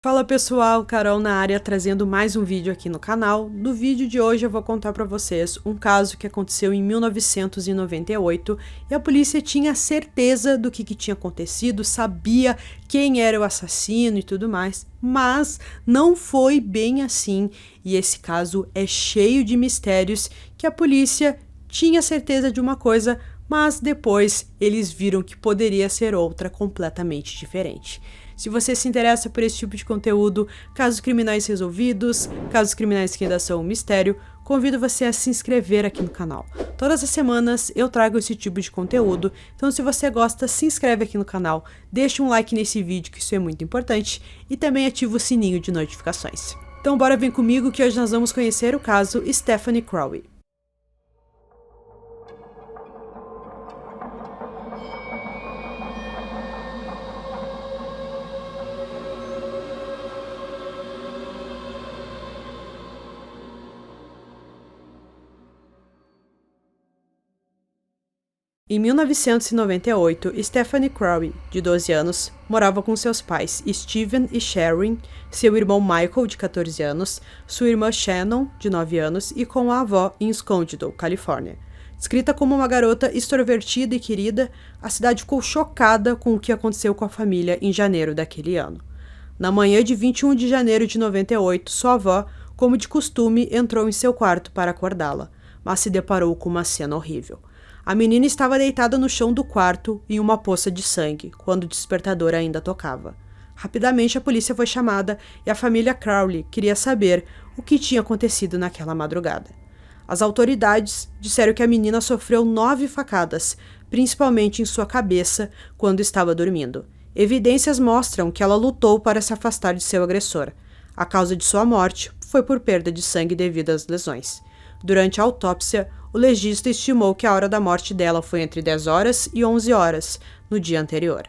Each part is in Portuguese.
Fala pessoal, Carol na área trazendo mais um vídeo aqui no canal. No vídeo de hoje eu vou contar para vocês um caso que aconteceu em 1998 e a polícia tinha certeza do que tinha acontecido, sabia quem era o assassino e tudo mais, mas não foi bem assim e esse caso é cheio de mistérios que a polícia tinha certeza de uma coisa, mas depois eles viram que poderia ser outra completamente diferente. Se você se interessa por esse tipo de conteúdo, casos criminais resolvidos, casos criminais que ainda são um mistério, convido você a se inscrever aqui no canal. Todas as semanas eu trago esse tipo de conteúdo, então se você gosta, se inscreve aqui no canal, deixa um like nesse vídeo que isso é muito importante e também ativa o sininho de notificações. Então bora vir comigo que hoje nós vamos conhecer o caso Stephanie Crowley. Em 1998, Stephanie Crowley, de 12 anos, morava com seus pais Steven e Sharon, seu irmão Michael, de 14 anos, sua irmã Shannon, de 9 anos, e com a avó em Scottsdale, Califórnia. Descrita como uma garota extrovertida e querida, a cidade ficou chocada com o que aconteceu com a família em janeiro daquele ano. Na manhã de 21 de janeiro de 98, sua avó, como de costume, entrou em seu quarto para acordá-la, mas se deparou com uma cena horrível. A menina estava deitada no chão do quarto em uma poça de sangue, quando o despertador ainda tocava. Rapidamente a polícia foi chamada e a família Crowley queria saber o que tinha acontecido naquela madrugada. As autoridades disseram que a menina sofreu 9 facadas, principalmente em sua cabeça, quando estava dormindo. Evidências mostram que ela lutou para se afastar de seu agressor. A causa de sua morte foi por perda de sangue devido às lesões. Durante a autópsia, o legista estimou que a hora da morte dela foi entre 10 horas e 11 horas, no dia anterior.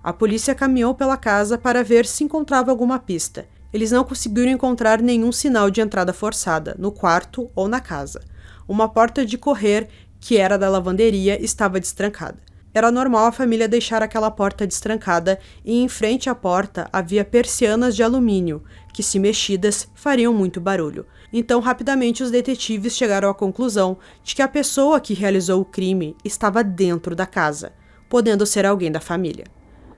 A polícia caminhou pela casa para ver se encontrava alguma pista. Eles não conseguiram encontrar nenhum sinal de entrada forçada, no quarto ou na casa. Uma porta de correr, que era da lavanderia, estava destrancada. Era normal a família deixar aquela porta destrancada e em frente à porta havia persianas de alumínio, que se mexidas fariam muito barulho. Então rapidamente os detetives chegaram à conclusão de que a pessoa que realizou o crime estava dentro da casa, podendo ser alguém da família.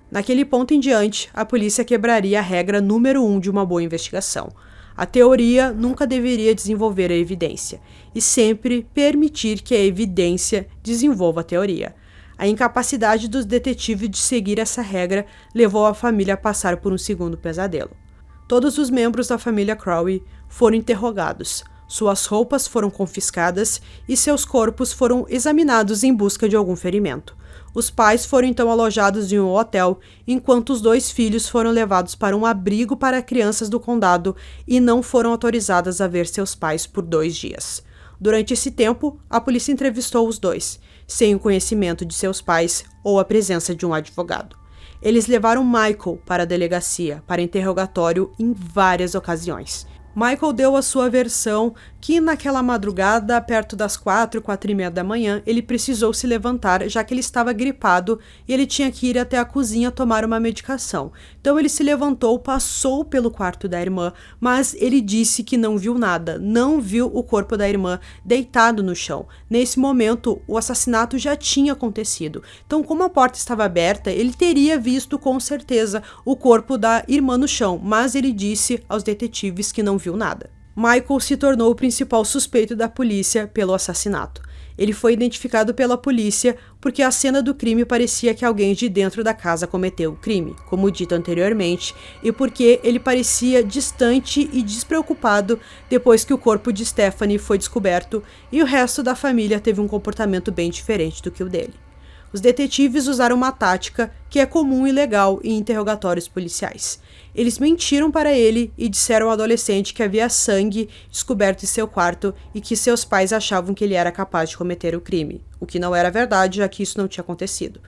Naquele ponto em diante, a polícia quebraria a regra número 1 de uma boa investigação. A teoria nunca deveria desenvolver a evidência, e sempre permitir que a evidência desenvolva a teoria. A incapacidade dos detetives de seguir essa regra levou a família a passar por um segundo pesadelo. Todos os membros da família Crowley foram interrogados, suas roupas foram confiscadas e seus corpos foram examinados em busca de algum ferimento. Os pais foram então alojados em um hotel, enquanto os 2 filhos foram levados para um abrigo para crianças do condado e não foram autorizadas a ver seus pais por 2 dias. Durante esse tempo, a polícia entrevistou os 2, sem o conhecimento de seus pais ou a presença de um advogado. Eles levaram Michael para a delegacia para interrogatório em várias ocasiões. Michael deu a sua versão que naquela madrugada, perto das 4h da manhã, ele precisou se levantar, já que ele estava gripado e ele tinha que ir até a cozinha tomar uma medicação. Então ele se levantou, passou pelo quarto da irmã, mas ele disse que não viu nada, não viu o corpo da irmã deitado no chão. Nesse momento, o assassinato já tinha acontecido. Então, como a porta estava aberta, ele teria visto com certeza o corpo da irmã no chão, mas ele disse aos detetives que não viu nada. Michael se tornou o principal suspeito da polícia pelo assassinato. Ele foi identificado pela polícia porque a cena do crime parecia que alguém de dentro da casa cometeu o crime, como dito anteriormente, e porque ele parecia distante e despreocupado depois que o corpo de Stephanie foi descoberto e o resto da família teve um comportamento bem diferente do que o dele. Os detetives usaram uma tática que é comum e legal em interrogatórios policiais. Eles mentiram para ele e disseram ao adolescente que havia sangue descoberto em seu quarto e que seus pais achavam que ele era capaz de cometer o crime, o que não era verdade, já que isso não tinha acontecido.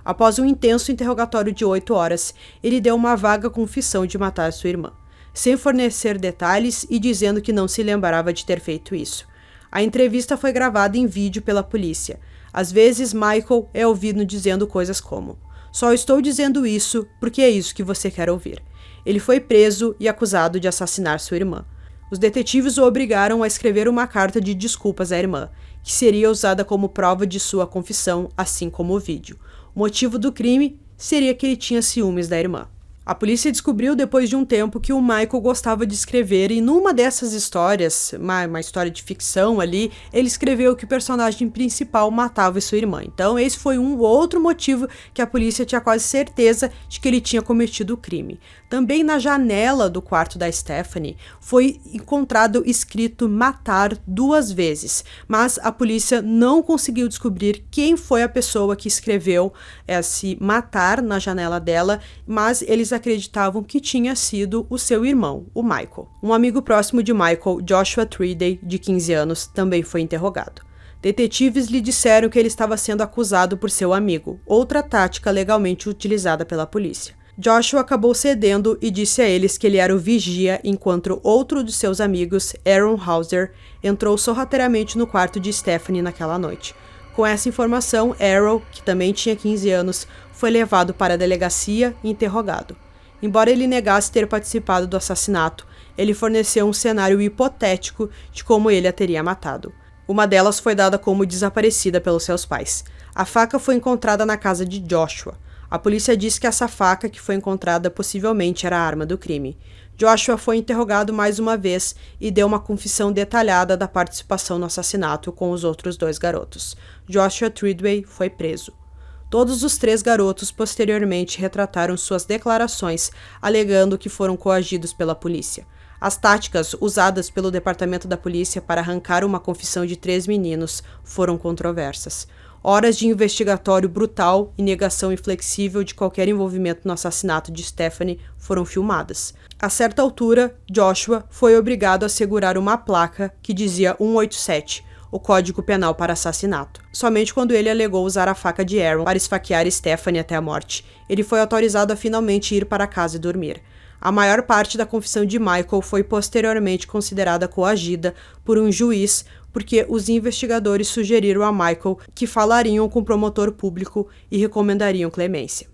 Após um intenso interrogatório de 8 horas, ele deu uma vaga confissão de matar sua irmã, sem fornecer detalhes e dizendo que não se lembrava de ter feito isso. A entrevista foi gravada em vídeo pela polícia. Às vezes, Michael é ouvido dizendo coisas como: "Só estou dizendo isso porque é isso que você quer ouvir." Ele foi preso e acusado de assassinar sua irmã. Os detetives o obrigaram a escrever uma carta de desculpas à irmã, que seria usada como prova de sua confissão, assim como o vídeo. O motivo do crime seria que ele tinha ciúmes da irmã. A polícia descobriu depois de um tempo que o Michael gostava de escrever e numa dessas histórias, uma história de ficção ali, ele escreveu que o personagem principal matava sua irmã. Então esse foi um outro motivo que a polícia tinha quase certeza de que ele tinha cometido o crime. Também na janela do quarto da Stephanie foi encontrado escrito matar 2 vezes, mas a polícia não conseguiu descobrir quem foi a pessoa que escreveu esse matar na janela dela, mas eles acreditavam que tinha sido o seu irmão, o Michael. Um amigo próximo de Michael, Joshua Treadey, de 15 anos, também foi interrogado. Detetives lhe disseram que ele estava sendo acusado por seu amigo, outra tática legalmente utilizada pela polícia. Joshua acabou cedendo e disse a eles que ele era o vigia enquanto outro de seus amigos, Aaron Hauser, entrou sorrateiramente no quarto de Stephanie naquela noite. Com essa informação, Aaron, que também tinha 15 anos, foi levado para a delegacia e interrogado. Embora ele negasse ter participado do assassinato, ele forneceu um cenário hipotético de como ele a teria matado. Uma delas foi dada como desaparecida pelos seus pais. A faca foi encontrada na casa de Joshua. A polícia disse que essa faca que foi encontrada possivelmente era a arma do crime. Joshua foi interrogado mais uma vez e deu uma confissão detalhada da participação no assassinato com os outros 2 garotos. Joshua Treadey foi preso. Todos os 3 garotos posteriormente retrataram suas declarações, alegando que foram coagidos pela polícia. As táticas usadas pelo departamento da polícia para arrancar uma confissão de 3 meninos foram controversas. Horas de investigatório brutal e negação inflexível de qualquer envolvimento no assassinato de Stephanie foram filmadas. A certa altura, Joshua foi obrigado a segurar uma placa que dizia 187, o Código Penal para assassinato. Somente quando ele alegou usar a faca de Aaron para esfaquear Stephanie até a morte, ele foi autorizado a finalmente ir para casa e dormir. A maior parte da confissão de Michael foi posteriormente considerada coagida por um juiz, porque os investigadores sugeriram a Michael que falariam com o promotor público e recomendariam clemência.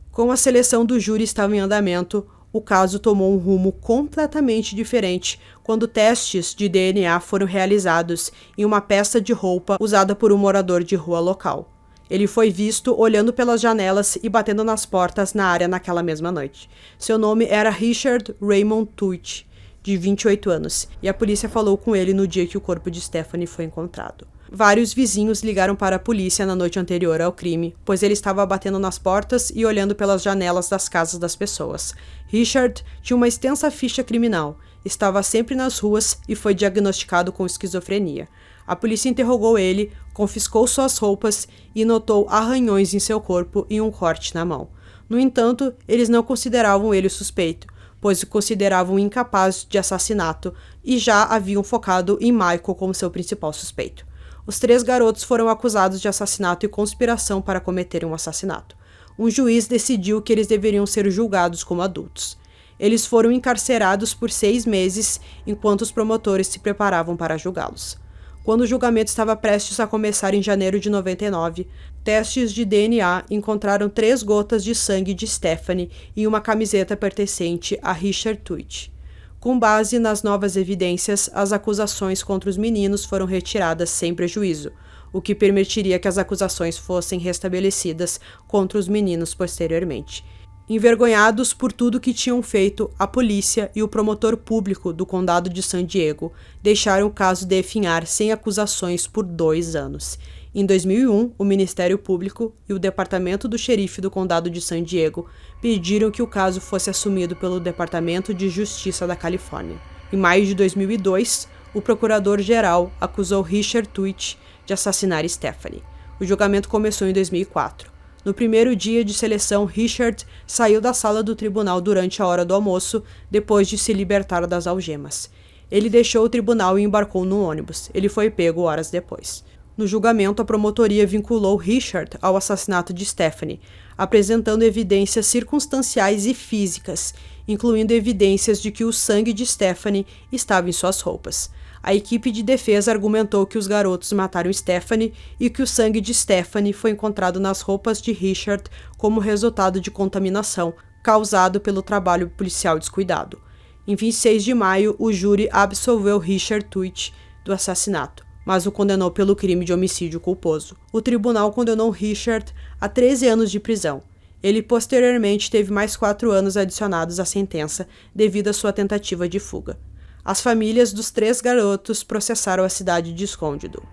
Como a seleção do júri estava em andamento, o caso tomou um rumo completamente diferente quando testes de DNA foram realizados em uma peça de roupa usada por um morador de rua local. Ele foi visto olhando pelas janelas e batendo nas portas na área naquela mesma noite. Seu nome era Richard Raymond Tuitt, de 28 anos, e a polícia falou com ele no dia que o corpo de Stephanie foi encontrado. Vários vizinhos ligaram para a polícia na noite anterior ao crime, pois ele estava batendo nas portas e olhando pelas janelas das casas das pessoas. Richard tinha uma extensa ficha criminal, estava sempre nas ruas e foi diagnosticado com esquizofrenia. A polícia interrogou ele, confiscou suas roupas e notou arranhões em seu corpo e um corte na mão. No entanto, eles não consideravam ele o suspeito, pois o consideravam incapaz de assassinato e já haviam focado em Michael como seu principal suspeito. Os 3 garotos foram acusados de assassinato e conspiração para cometerem um assassinato. Um juiz decidiu que eles deveriam ser julgados como adultos. Eles foram encarcerados por 6 meses, enquanto os promotores se preparavam para julgá-los. Quando o julgamento estava prestes a começar em janeiro de 99, testes de DNA encontraram 3 gotas de sangue de Stephanie em uma camiseta pertencente a Richard Tuitt. Com base nas novas evidências, as acusações contra os meninos foram retiradas sem prejuízo, o que permitiria que as acusações fossem restabelecidas contra os meninos posteriormente. Envergonhados por tudo que tinham feito, a polícia e o promotor público do condado de San Diego deixaram o caso definhar sem acusações por 2 anos. Em 2001, o Ministério Público e o Departamento do Xerife do Condado de San Diego pediram que o caso fosse assumido pelo Departamento de Justiça da Califórnia. Em maio de 2002, o procurador-geral acusou Richard Tuitt de assassinar Stephanie. O julgamento começou em 2004. No primeiro dia de seleção, Richard saiu da sala do tribunal durante a hora do almoço, depois de se libertar das algemas. Ele deixou o tribunal e embarcou no ônibus. Ele foi pego horas depois. No julgamento, a promotoria vinculou Richard ao assassinato de Stephanie, apresentando evidências circunstanciais e físicas, incluindo evidências de que o sangue de Stephanie estava em suas roupas. A equipe de defesa argumentou que os garotos mataram Stephanie e que o sangue de Stephanie foi encontrado nas roupas de Richard como resultado de contaminação, causado pelo trabalho policial descuidado. Em 26 de maio, o júri absolveu Richard Tuich do assassinato, mas o condenou pelo crime de homicídio culposo. O tribunal condenou Richard a 13 anos de prisão. Ele posteriormente teve mais 4 anos adicionados à sentença devido à sua tentativa de fuga. As famílias dos 3 garotos processaram a cidade de Escondido.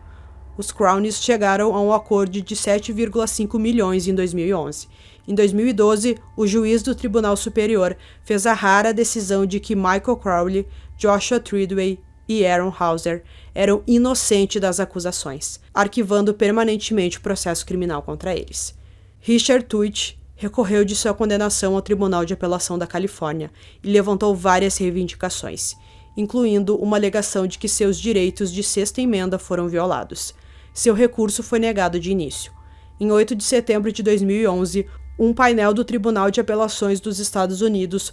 Os Crowneys chegaram a um acordo de 7,5 milhões em 2011. Em 2012, o juiz do Tribunal Superior fez a rara decisão de que Michael Crowley, Joshua Tridway e Aaron Hauser eram inocentes das acusações, arquivando permanentemente o processo criminal contra eles. Richard Tuich recorreu de sua condenação ao Tribunal de Apelação da Califórnia e levantou várias reivindicações, incluindo uma alegação de que seus direitos de sexta emenda foram violados. Seu recurso foi negado de início. Em 8 de setembro de 2011, um painel do Tribunal de Apelações dos Estados Unidos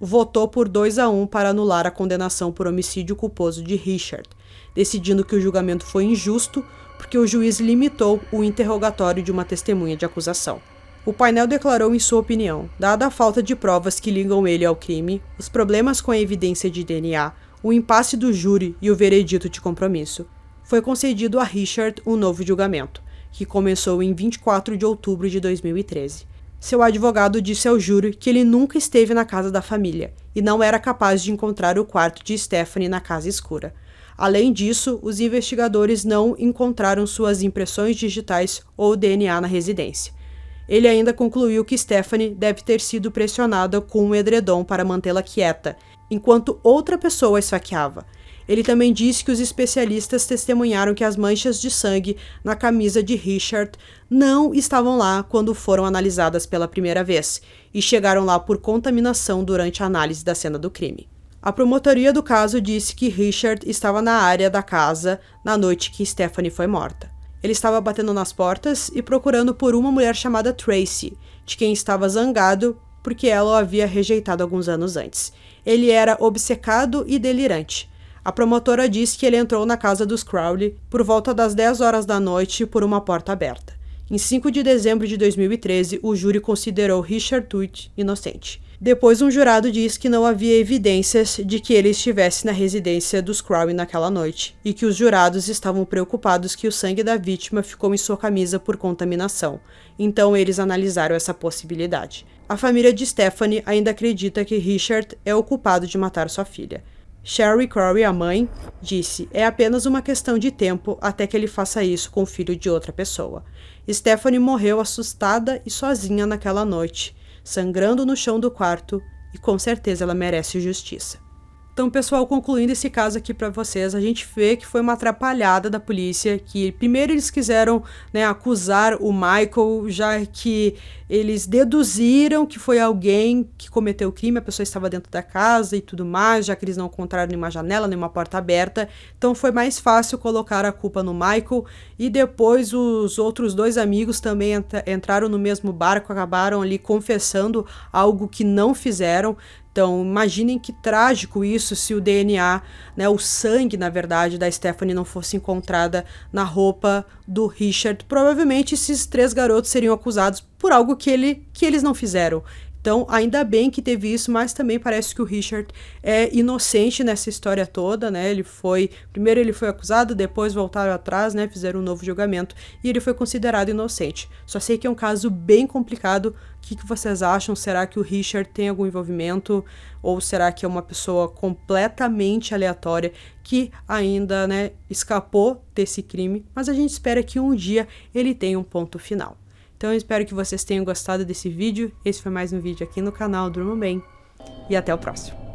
votou por 2-1 para anular a condenação por homicídio culposo de Richard, decidindo que o julgamento foi injusto porque o juiz limitou o interrogatório de uma testemunha de acusação. O painel declarou em sua opinião, dada a falta de provas que ligam ele ao crime, os problemas com a evidência de DNA, o impasse do júri e o veredito de compromisso, foi concedido a Richard um novo julgamento, que começou em 24 de outubro de 2013. Seu advogado disse ao júri que ele nunca esteve na casa da família e não era capaz de encontrar o quarto de Stephanie na casa escura. Além disso, os investigadores não encontraram suas impressões digitais ou DNA na residência. Ele ainda concluiu que Stephanie deve ter sido pressionada com um edredom para mantê-la quieta, enquanto outra pessoa a esfaqueava. Ele também disse que os especialistas testemunharam que as manchas de sangue na camisa de Richard não estavam lá quando foram analisadas pela primeira vez, e chegaram lá por contaminação durante a análise da cena do crime. A promotoria do caso disse que Richard estava na área da casa na noite que Stephanie foi morta. Ele estava batendo nas portas e procurando por uma mulher chamada Tracy, de quem estava zangado porque ela o havia rejeitado alguns anos antes. Ele era obcecado e delirante. A promotora disse que ele entrou na casa dos Crowley por volta das 10 horas da noite por uma porta aberta. Em 5 de dezembro de 2013, o júri considerou Richard Tuich inocente. Depois, um jurado disse que não havia evidências de que ele estivesse na residência dos Crowley naquela noite e que os jurados estavam preocupados que o sangue da vítima ficou em sua camisa por contaminação. Então, eles analisaram essa possibilidade. A família de Stephanie ainda acredita que Richard é o culpado de matar sua filha. Sherry Crowley, a mãe, disse: é apenas uma questão de tempo até que ele faça isso com o filho de outra pessoa. Stephanie morreu assustada e sozinha naquela noite, sangrando no chão do quarto, e com certeza ela merece justiça. Então, pessoal, concluindo esse caso aqui para vocês, a gente vê que foi uma atrapalhada da polícia, que primeiro eles quiseram, acusar o Michael, já que eles deduziram que foi alguém que cometeu o crime, a pessoa estava dentro da casa e tudo mais, já que eles não encontraram nenhuma janela, nenhuma porta aberta, então foi mais fácil colocar a culpa no Michael, e depois os outros 2 amigos também entraram no mesmo barco, acabaram ali confessando algo que não fizeram. Então, imaginem que trágico isso se o DNA, o sangue, na verdade, da Stephanie não fosse encontrada na roupa do Richard. Provavelmente esses 3 garotos seriam acusados por algo que eles não fizeram. Então, ainda bem que teve isso, mas também parece que o Richard é inocente nessa história toda, Primeiro ele foi acusado, depois voltaram atrás, fizeram um novo julgamento, e ele foi considerado inocente. Só sei que é um caso bem complicado. O que vocês acham? Será que o Richard tem algum envolvimento? Ou será que é uma pessoa completamente aleatória que ainda, escapou desse crime? Mas a gente espera que um dia ele tenha um ponto final. Então eu espero que vocês tenham gostado desse vídeo. Esse foi mais um vídeo aqui no canal Durmam Bem. E até o próximo.